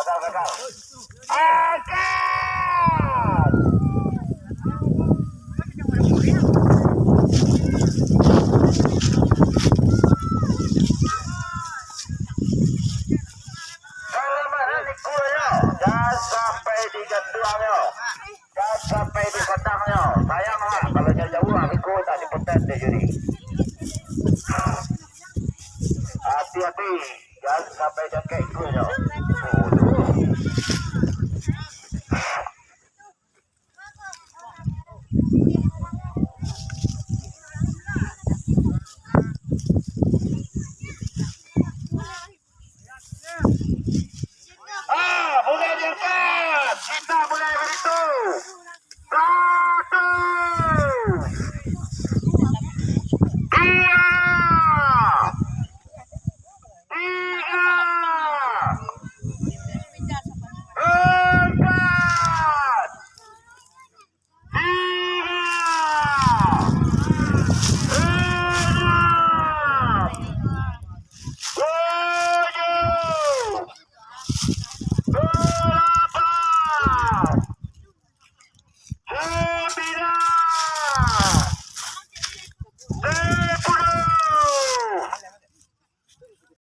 gagal. Angkat. Gas sampai di ganduangnya, gas sampai di kotangnya. Sayang lah kalau jauh aku tak dipetet deh jadi. Hati-hati, gas sampai jangkau ikunya.